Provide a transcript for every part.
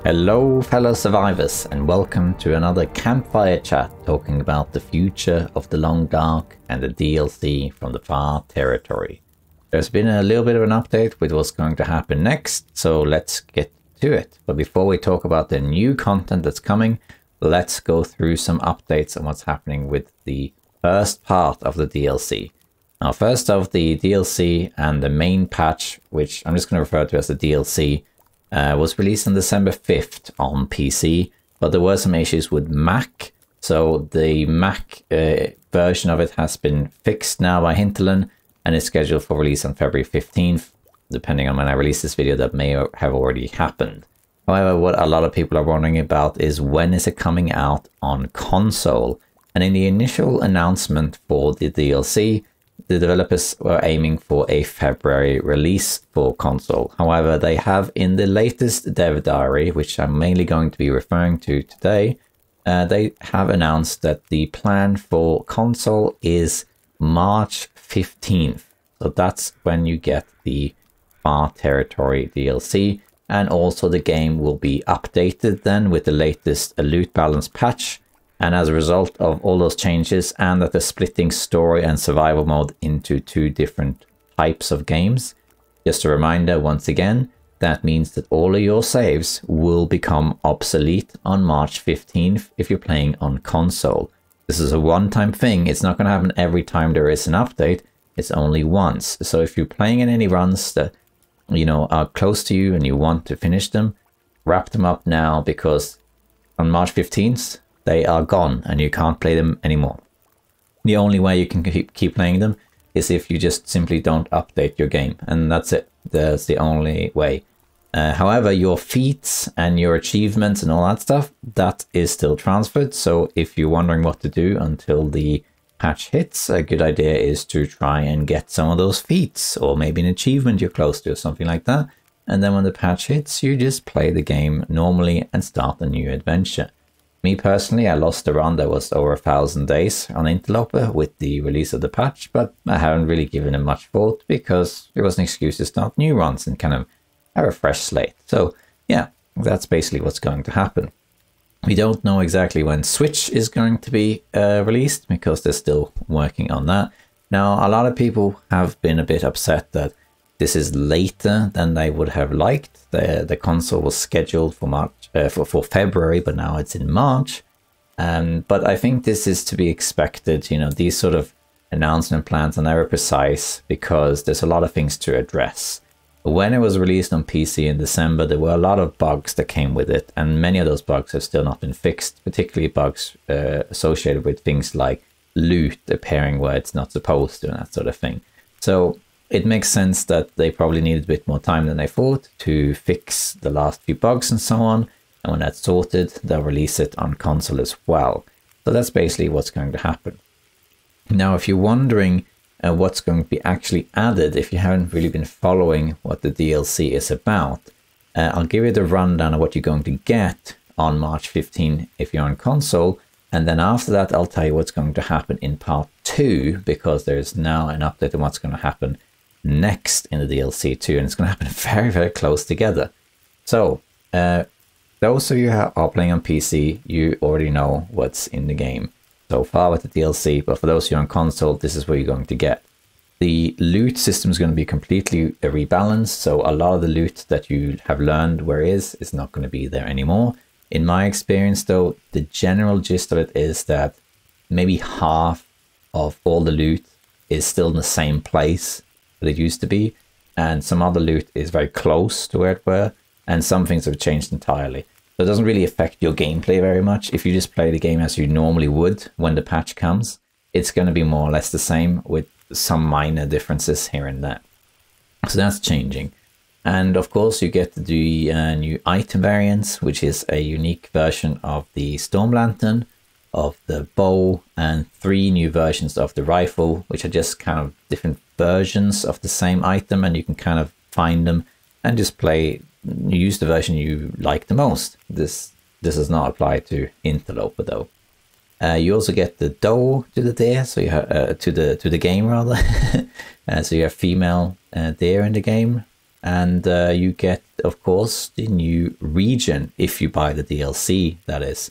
Hello fellow survivors, and welcome to another campfire chat talking about the future of the Long Dark and the DLC from the Far Territory. There's been a little bit of an update with what's going to happen next, so let's get to it. But before we talk about the new content that's coming, let's go through some updates on what's happening with the first part of the DLC. Now, first of the DLC and the main patch, which I'm just going to refer to as the DLC, was released on December 5th on PC, but there were some issues with Mac. So the Mac version of it has been fixed now by Hinterland and is scheduled for release on February 15th. Depending on when I release this video, that may have already happened. However, what a lot of people are wondering about is when is it coming out on console? And in the initial announcement for the DLC, the developers were aiming for a February release for console. However, they have in the latest dev diary, which I'm mainly going to be referring to today, they have announced that the plan for console is March 15th. So that's when you get the Far Territory DLC, and also the game will be updated then with the latest loot balance patch. And as a result of all those changes, and that they're splitting story and survival mode into two different types of games, just a reminder once again, that means that all of your saves will become obsolete on March 15th if you're playing on console. This is a one-time thing. It's not going to happen every time there is an update. It's only once. So if you're playing in any runs that, you know, are close to you and you want to finish them, wrap them up now, because on March 15th, they are gone and you can't play them anymore. The only way you can keep playing them is if you just simply don't update your game, and that's it. That's the only way. However, your feats and your achievements and all that stuff, that is still transferred. So if you're wondering what to do until the patch hits, a good idea is to try and get some of those feats, or maybe an achievement you're close to or something like that. And then when the patch hits, you just play the game normally and start a new adventure. Me personally, I lost a run that was over 1,000 days on Interloper with the release of the patch, but I haven't really given it much thought because it was an excuse to start new runs and kind of have a fresh slate. So yeah, that's basically what's going to happen. We don't know exactly when Switch is going to be released because they're still working on that. Now, a lot of people have been a bit upset that this is later than they would have liked. The console was scheduled for March, for February, but now it's in March. But I think this is to be expected. You know, these sort of announcement plans are never precise because there's a lot of things to address. When it was released on PC in December, there were a lot of bugs that came with it, and many of those bugs have still not been fixed, particularly bugs associated with things like loot appearing where it's not supposed to and that sort of thing. So it makes sense that they probably needed a bit more time than they thought to fix the last few bugs and so on. And when that's sorted, they'll release it on console as well. So that's basically what's going to happen. Now, if you're wondering what's going to be actually added, if you haven't really been following what the DLC is about, I'll give you the rundown of what you're going to get on March 15 if you're on console. And then after that, I'll tell you what's going to happen in part 2, because there's now an update on what's going to happen next in the DLC too, and it's going to happen very, very close together. So those of you who are playing on PC, you already know what's in the game so far with the DLC, but for those of you on console, this is what you're going to get. The loot system is going to be completely rebalanced, so a lot of the loot that you have learned where is not going to be there anymore. In my experience though, the general gist of it is that maybe half of all the loot is still in the same place that it used to be, and some other loot is very close to where it were, and some things have changed entirely. So it doesn't really affect your gameplay very much. If you just play the game as you normally would when the patch comes, it's going to be more or less the same with some minor differences here and there. So that's changing. And of course you get the new item variants, which is a unique version of the Storm Lantern, of the bow, and 3 new versions of the rifle, which are just kind of different versions of the same item, and you can kind of find them and just use the version you like the most. This does not apply to Interloper though. You also get the doe to the deer, so you have to the game rather. So you have female deer in the game, And you get, of course, the new region if you buy the DLC, that is.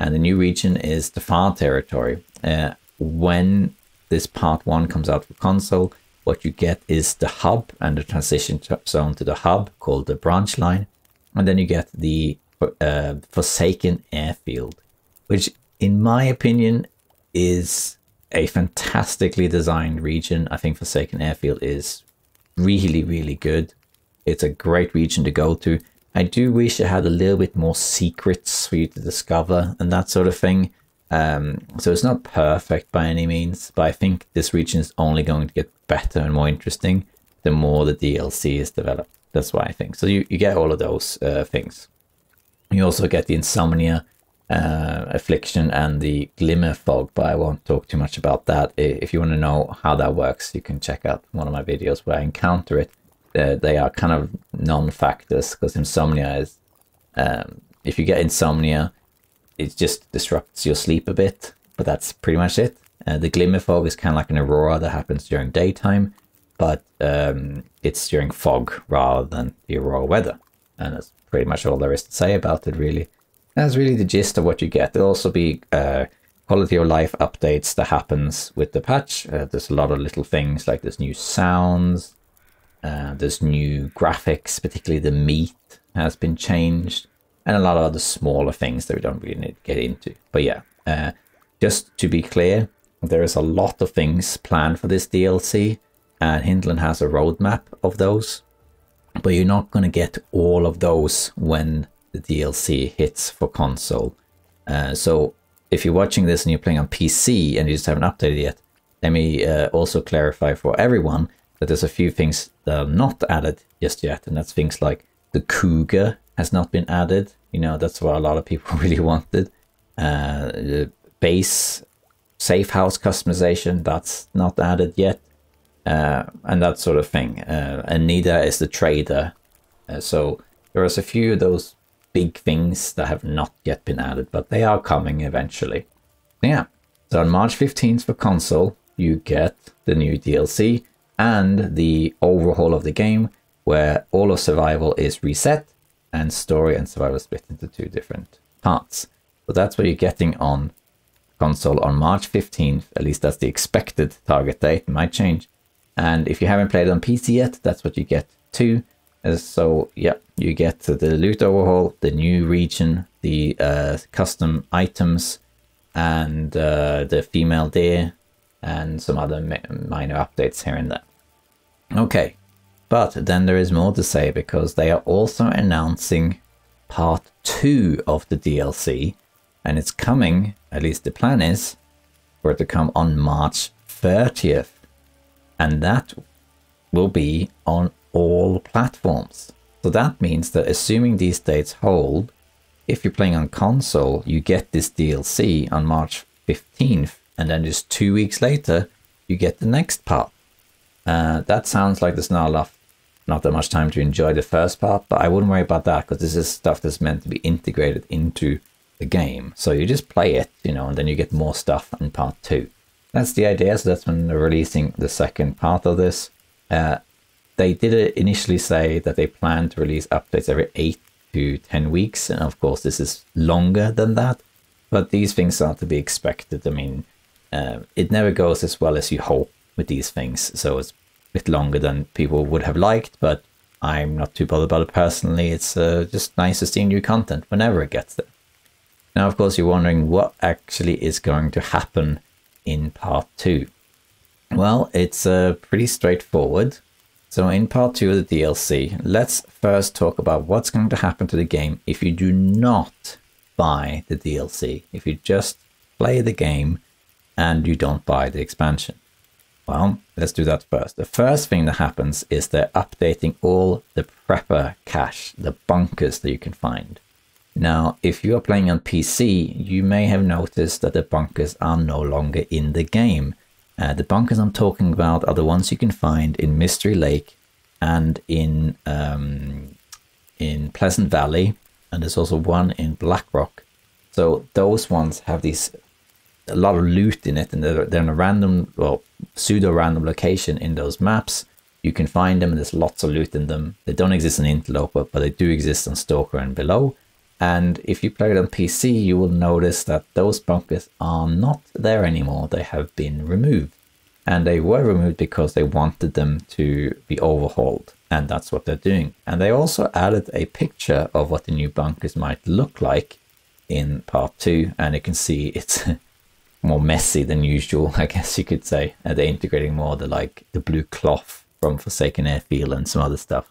And the new region is the Far Territory. When this part 1 comes out for console, what you get is the hub and the transition zone to the hub called the branch line. And then you get the Forsaken Airfield, which in my opinion is a fantastically designed region. I think Forsaken Airfield is really, really good. It's a great region to go to. I do wish it had a little bit more secrets for you to discover and that sort of thing. So it's not perfect by any means, but I think this region is only going to get better and more interesting the more the DLC is developed. That's what I think. So you get all of those things. You also get the Insomnia Affliction and the Glimmer Fog, but I won't talk too much about that. If you want to know how that works, you can check out one of my videos where I encounter it. They are kind of non-factors, because insomnia is, if you get insomnia, it just disrupts your sleep a bit, but that's pretty much it. The Glimmer Fog is kind of like an aurora that happens during daytime, but it's during fog rather than the aurora weather. And that's pretty much all there is to say about it, really. That's really the gist of what you get. There'll also be quality of life updates that happens with the patch. There's a lot of little things, like there's new sounds, there's new graphics, particularly the meat has been changed, and a lot of other smaller things that we don't really need to get into. But yeah, just to be clear, there is a lot of things planned for this DLC, and Hinterland has a roadmap of those, but you're not going to get all of those when the DLC hits for console. So if you're watching this and you're playing on PC and you just haven't updated yet, let me also clarify for everyone that there's a few things that are not added just yet, and that's things like the Cougar has not been added. You know, that's what a lot of people really wanted. The base safe house customization, that's not added yet, and that sort of thing. And neither is the trader. So there is a few of those big things that have not yet been added, but they are coming eventually. Yeah, so on March 15th for console, you get the new DLC and the overhaul of the game, where all of survival is reset and story and survival split into 2 different parts. So that's what you're getting on console on March 15th. At least that's the expected target date. It might change. And if you haven't played it on PC yet, that's what you get too. So yeah, you get the loot overhaul, the new region, the custom items, and the female deer, and some other minor updates here and there. Okay, but then there is more to say, because they are also announcing part 2 of the DLC, and it's coming, at least the plan is, for it to come on March 30th. And that will be on all platforms. So that means that, assuming these dates hold, if you're playing on console, you get this DLC on March 15th, and then just 2 weeks later, you get the next part. That sounds like there's not that much time to enjoy the first part, but I wouldn't worry about that, because this is stuff that's meant to be integrated into the game. So you just play it, you know, and then you get more stuff in part 2. That's the idea. So that's when they're releasing the second part of this. They did initially say that they plan to release updates every 8 to 10 weeks. And of course, this is longer than that, but these things are to be expected. I mean, it never goes as well as you hope with these things. So it's a bit longer than people would have liked, but I'm not too bothered about it personally. It's just nice to see new content whenever it gets there. Now, of course, you're wondering what actually is going to happen in part 2. Well, it's pretty straightforward. So in part 2 of the DLC, let's first talk about what's going to happen to the game if you do not buy the DLC. If you just play the game and you don't buy the expansion. Well, let's do that first. The first thing that happens is they're updating all the prepper cache, the bunkers that you can find. Now, if you are playing on PC, you may have noticed that the bunkers are no longer in the game. The bunkers I'm talking about are the ones you can find in Mystery Lake and in Pleasant Valley, and there's also one in Blackrock. So those ones have a lot of loot in it, and they're in a random, well, pseudo-random location in those maps. You can find them and there's lots of loot in them. They don't exist on Interloper, but they do exist on Stalker and below. And if you play it on PC, you will notice that those bunkers are not there anymore. They have been removed. And they were removed because they wanted them to be overhauled. And that's what they're doing. And they also added a picture of what the new bunkers might look like in part 2. And you can see it's more messy than usual, I guess you could say. And they're integrating more the blue cloth from Forsaken Airfield and some other stuff.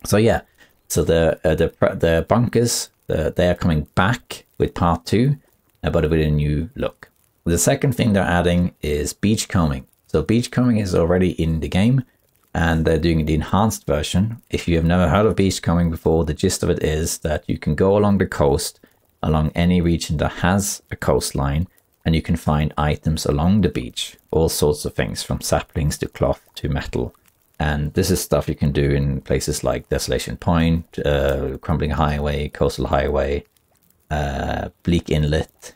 So yeah, so the bunkers, they are coming back with part 2, but with a new look. The second thing they're adding is beachcombing. So beachcombing is already in the game and they're doing the enhanced version. If you have never heard of beachcombing before, the gist of it is that you can go along the coast, along any region that has a coastline, and you can find items along the beach. All sorts of things, from saplings to cloth to metal. And this is stuff you can do in places like Desolation Point, Crumbling Highway, Coastal Highway, Bleak Inlet.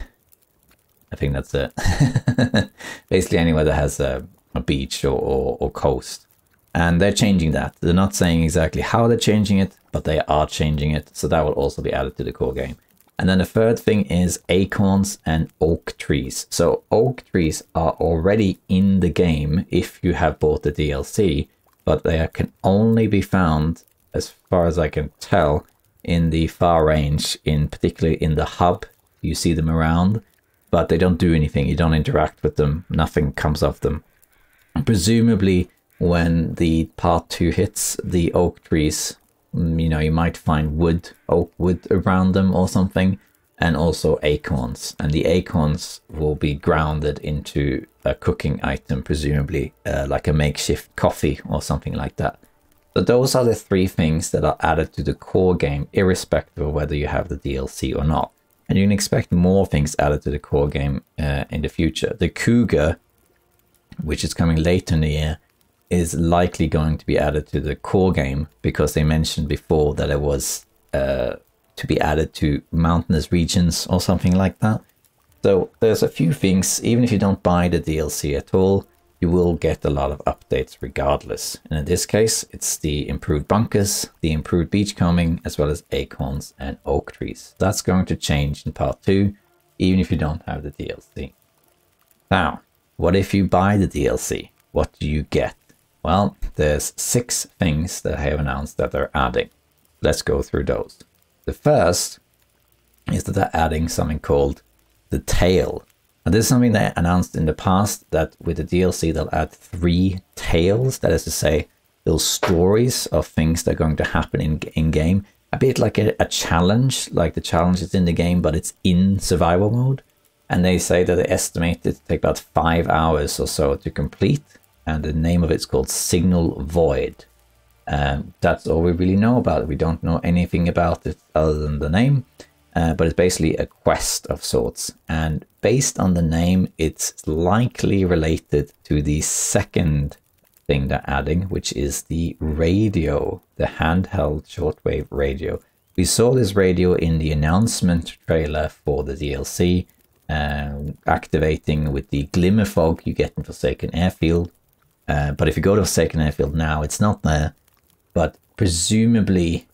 I think that's it. Basically anywhere that has a beach or coast. And they're changing that. They're not saying exactly how they're changing it, but they are changing it. So that will also be added to the core game. And then the third thing is acorns and oak trees. So oak trees are already in the game if you have bought the DLC, but they can only be found, as far as I can tell, in the far range, particularly in the hub. You see them around, but they don't do anything. You don't interact with them. Nothing comes of them. And presumably, when the part 2 hits, the oak trees, you might find oak wood around them or something, and also acorns. And the acorns will be grounded into a cooking item, presumably like a makeshift coffee or something like that. So those are the 3 things that are added to the core game, irrespective of whether you have the DLC or not. And you can expect more things added to the core game in the future. The Cougar, which is coming later in the year, is likely going to be added to the core game because they mentioned before that it was to be added to mountainous regions or something like that. So there's a few things, even if you don't buy the DLC at all, you will get a lot of updates regardless. And in this case, it's the improved bunkers, the improved beachcombing, as well as acorns and oak trees. That's going to change in part 2, even if you don't have the DLC. Now, what if you buy the DLC? What do you get? Well, there's 6 things that I have announced that they're adding. Let's go through those. The first is that they're adding something called the Tale. And this is something they announced in the past, that with the DLC they'll add 3 tales. That is to say, little stories of things that are going to happen in game. A bit like a challenge, like the challenge is in the game, but it's in survival mode. And they say that they estimate it to take about 5 hours or so to complete. And the name of it's called Signal Void. That's all we really know about it. We don't know anything about it other than the name. But it's basically a quest of sorts. And based on the name, it's likely related to the second thing they're adding, which is the radio, the handheld shortwave radio. We saw this radio in the announcement trailer for the DLC, activating with the glimmer fog you get in Forsaken Airfield. But if you go to Forsaken Airfield now, it's not there. But presumably,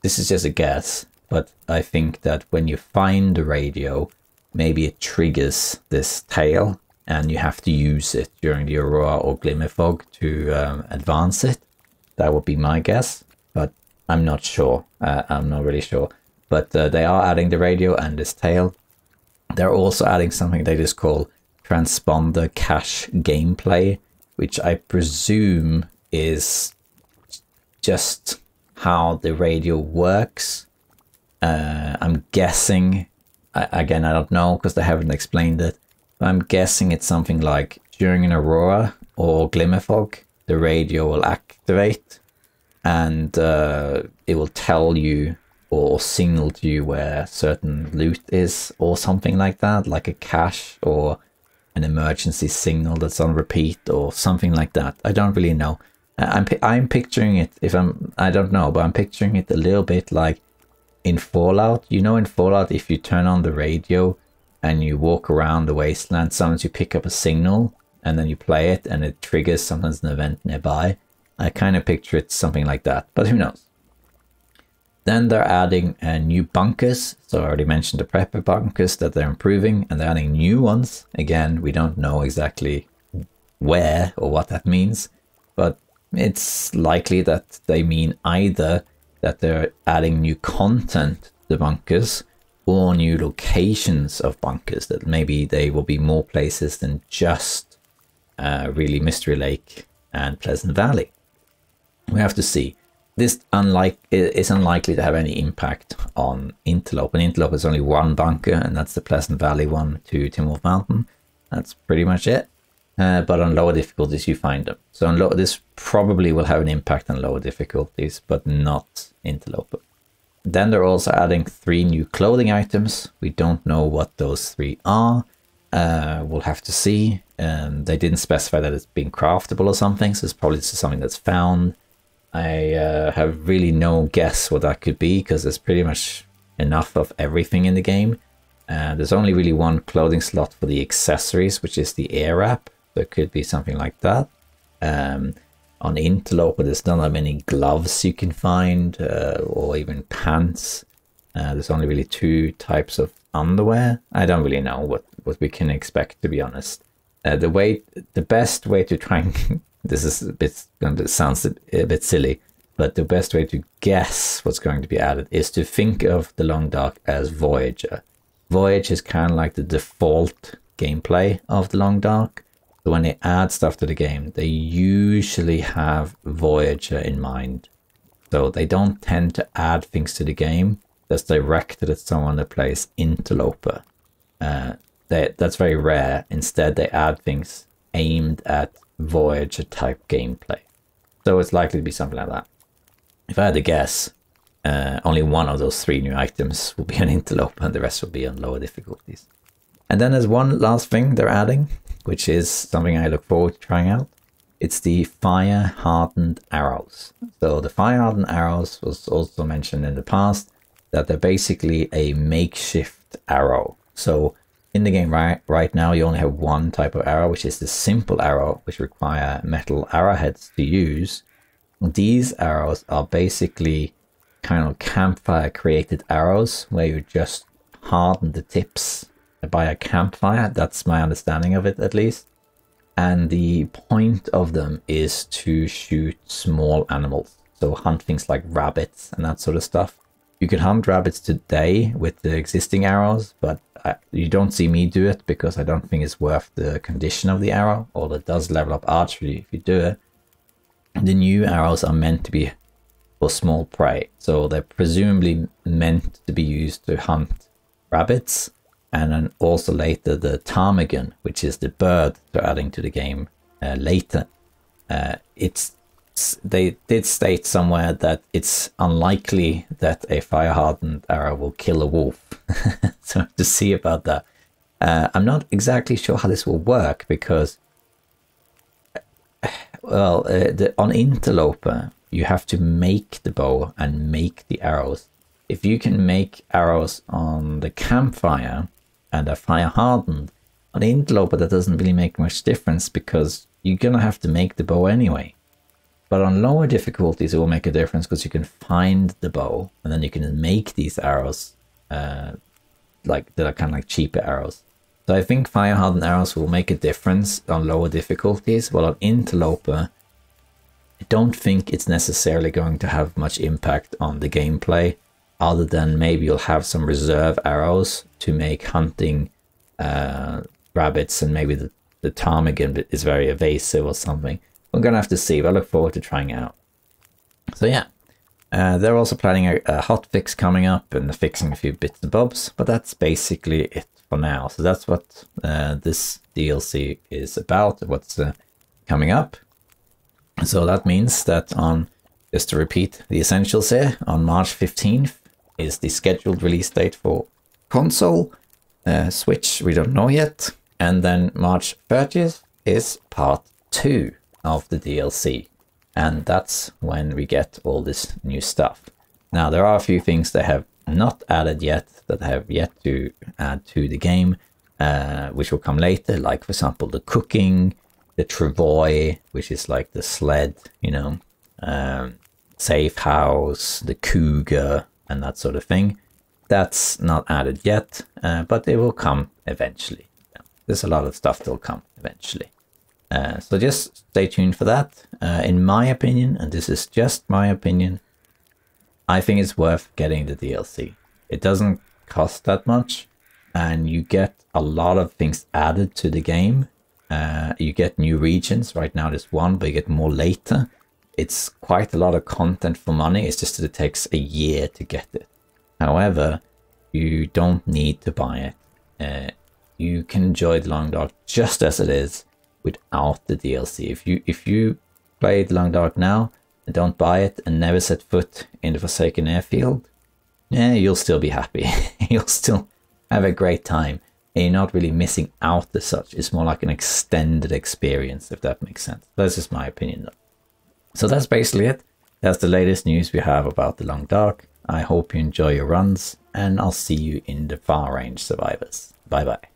this is just a guess, but I think that when you find the radio, maybe it triggers this tail and you have to use it during the Aurora or Glimmer Fog to advance it. That would be my guess, but I'm not sure. I'm not really sure. But they are adding the radio and this tail. They're also adding something they just call transponder cache gameplay, which I presume is just how the radio works. I'm guessing, again, I don't know because they haven't explained it, but I'm guessing it's something like during an Aurora or Glimmer Fog, the radio will activate and it will tell you or signal to you where certain loot is or something like that, like a cache or an emergency signal that's on repeat or something like that. I don't really know. I'm picturing it, I don't know, but I'm picturing it a little bit like in Fallout. You know, in Fallout, if you turn on the radio and you walk around the wasteland, sometimes you pick up a signal and then you play it and it triggers sometimes an event nearby. I kind of picture it something like that, but who knows. Then they're adding new bunkers. So I already mentioned the prepper bunkers that they're improving, and they're adding new ones. Again, we don't know exactly where or what that means, but it's likely that they mean either that they're adding new content to the bunkers or new locations of bunkers, that maybe they will be more places than just really Mystery Lake and Pleasant Valley. We have to see. This is unlikely to have any impact on Interlope. And Interlope is only one bunker, and that's the Pleasant Valley one to Timberwolf Mountain. That's pretty much it. But on lower difficulties, you find them. So on this probably will have an impact on lower difficulties, but not Interloper. Then they're also adding 3 new clothing items. We don't know what those 3 are. We'll have to see. They didn't specify that it's being craftable or something, so it's probably just something that's found. I have really no guess what that could be, because there's pretty much enough of everything in the game. There's only really one clothing slot for the accessories, which is the air wrap. So it could be something like that. On Interloper, there's not that many gloves you can find, or even pants. There's only really 2 types of underwear. I don't really know what we can expect, to be honest. The best way to try and this is it sounds a bit silly, but the best way to guess what's going to be added is to think of the Long Dark as Voyager. Voyage is kind of like the default gameplay of the Long Dark. So when they add stuff to the game, they usually have Voyager in mind. So they don't tend to add things to the game that's directed at someone that plays Interloper. That's very rare. Instead, they add things aimed at Voyager type gameplay. So it's likely to be something like that. If I had to guess, only one of those 3 new items will be on Interloper and the rest will be on lower difficulties. And then there's one last thing they're adding, which is something I look forward to trying out. It's the Fire-Hardened Arrows. So the Fire-Hardened Arrows was also mentioned in the past, that they're basically a makeshift arrow. So in the game right now, you only have one type of arrow, which is the simple arrow, which require metal arrowheads to use. These arrows are basically kind of campfire created arrows, where you just harden the tips by a campfire. That's my understanding of it, at least. And the point of them is to shoot small animals. So hunt things like rabbits and that sort of stuff. You can hunt rabbits today with the existing arrows, but you don't see me do it because I don't think it's worth the condition of the arrow, although it does level up archery if you do it. The new arrows are meant to be for small prey, so they're presumably meant to be used to hunt rabbits, and then also later the ptarmigan, which is the bird they're adding to the game later. They did state somewhere that it's unlikely that a fire-hardened arrow will kill a wolf. So I have to see about that. I'm not exactly sure how this will work because, well, on Interloper, you have to make the bow and make the arrows. If you can make arrows on the campfire and are fire-hardened, on Interloper that doesn't really make much difference because you're going to have to make the bow anyway. But on lower difficulties, it will make a difference because you can find the bow and then you can make these arrows like that are kind of like cheaper arrows. So I think fire-hardened arrows will make a difference on lower difficulties, while on Interloper, I don't think it's necessarily going to have much impact on the gameplay, other than maybe you'll have some reserve arrows to make hunting rabbits, and maybe the ptarmigan is very evasive or something. We're going to have to see, but I look forward to trying it out. So yeah, they're also planning a hot fix coming up and fixing a few bits and bobs, but that's basically it for now. So that's what this DLC is about, what's coming up. So that means that on, just to repeat the essentials here, on March 15th is the scheduled release date for console. Switch, we don't know yet. And then March 30th is part 2 of the DLC, and that's when we get all this new stuff. Now there are a few things they have not added yet that I have yet to add to the game, which will come later, like for example the cooking, the Travois, which is like the sled, you know, safe house, the cougar, and that sort of thing. That's not added yet, but it will come eventually. There's a lot of stuff that'll come eventually. So just stay tuned for that. In my opinion, and this is just my opinion, I think it's worth getting the DLC. It doesn't cost that much, and you get a lot of things added to the game. You get new regions. Right now there's one, but you get more later. It's quite a lot of content for money. It's just that it takes a year to get it. However, you don't need to buy it. You can enjoy the Long Dark just as it is without the DLC. If you play the Long Dark now and don't buy it and never set foot in the Forsaken Airfield, yeah, you'll still be happy. You'll still have a great time. And you're not really missing out as such. It's more like an extended experience, if that makes sense. That's just my opinion though. So that's basically it. That's the latest news we have about the Long Dark. I hope you enjoy your runs, and I'll see you in the Far Range Survivors. Bye bye.